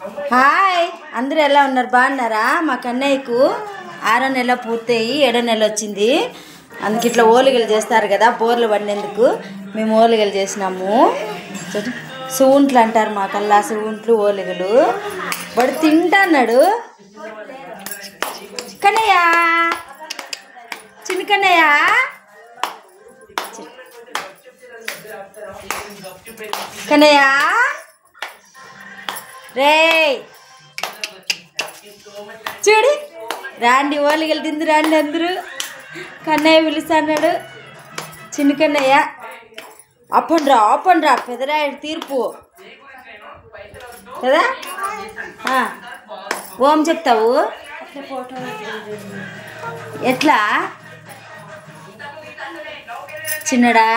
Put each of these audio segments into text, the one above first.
Hi, అందరూ ఎలా ఉన్నారు? బాగున్నారా? మా కన్నయ్యకు 6వ నెల పూర్తయి 7వ నెల వచ్చింది. అందుకే ఇట్లా ఓలిగలు చేస్తారు కదా, బోర్లు పడినందుకు మేము ఓలిగలు చేసినాము. సూంట్లు అంటారు మా కల్లా, సూంట్లు ఓలిగలు. వాడు తింటాన్నాడు. కన్నయ్య, చిన్న కన్నయ్య, కన్నయ్య రే చూడు, రాండి ఓలిగలు తింది రాండి అందరూ. కన్నయ్య పిలుస్తున్నాడు. చిన్న కన్నయ్య ఆపండ్రా పెదరాయుడు తీర్పు కదా. ఓం చెప్తావు ఎట్లా? చిన్నడా,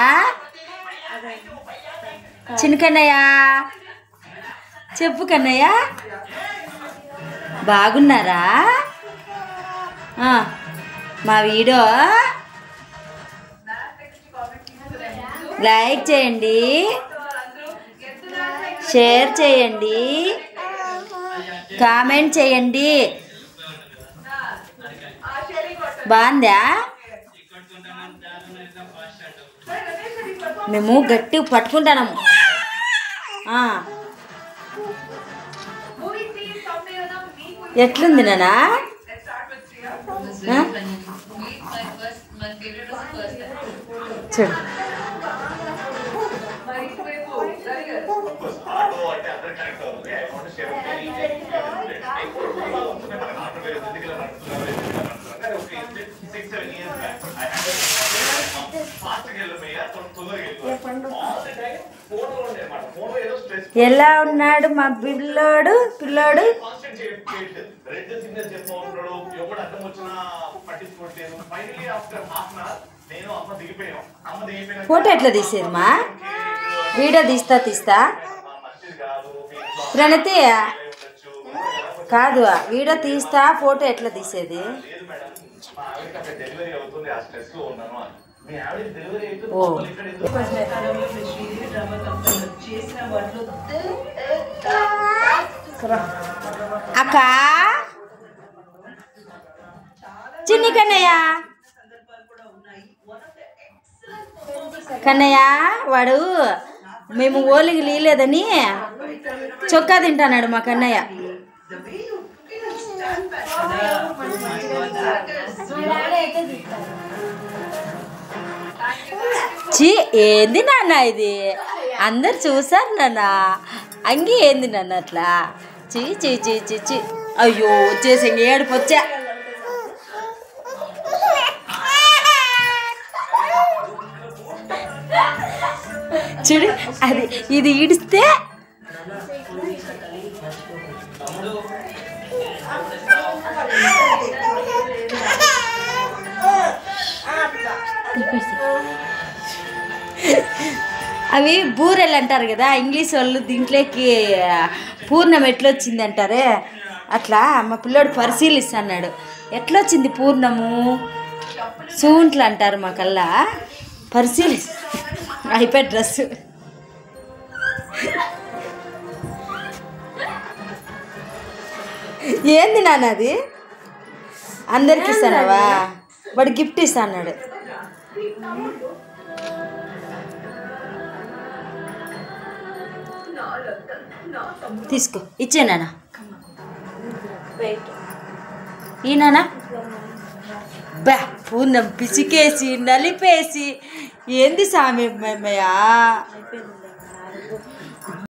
చిన్న కన్నయ్య చెప్పు. కన్నయ్య బాగున్నారా? మా వీడియో లైక్ చేయండి, షేర్ చేయండి, కామెంట్ చేయండి. బాగుందా? మేము గట్టిగా పట్టుకుంటాము. ఎట్లుంది నానా? చూడు, ఎలా ఉన్నాడు మా పిల్లోడు? ఫోటో ఎట్లా తీసేది మా? వీడియో తీస్తా ప్రణతి కాదు, వీడియో తీస్తా, ఫోటో ఎట్లా తీసేది? ఓ అక్క, చిన్ని కన్నయ్య వాడు మేము ఓలిగి లేదని చొక్కా తింటాన్నాడు మా కన్నయ్య. చీ, ఏంది నాన్న ఇది? అందరు చూసారు నాన్న. అంగి ఏంది నాన్న అట్లా? చీ చీ చీ చీ చీ. అయ్యో వచ్చేసి ఏడుపు వచ్చా. చూడు, అది ఇది ఈడిస్తే అవి బూరెలు అంటారు కదా ఇంగ్లీష్ వాళ్ళు. దీంట్లోకి పూర్ణం ఎట్లొచ్చింది అంటారే, అట్లా మా పిల్లోడు పరిశీలిస్తున్నాడు. ఎట్లొచ్చింది పూర్ణము? సూంట్లు అంటారు మా కల్లా. అయిపోయి డ్రెస్సు ఏంది నాన్న అది? అందరికి ఇస్తానవా? వాడు గిఫ్ట్ ఇస్తాన్నాడు. తీసుకో, ఇచ్చే నాన్న. ఈ నాన్న బా పూర్ణం పిసికేసి నలిపేసి ఏంది సామి అమ్మయ్యా.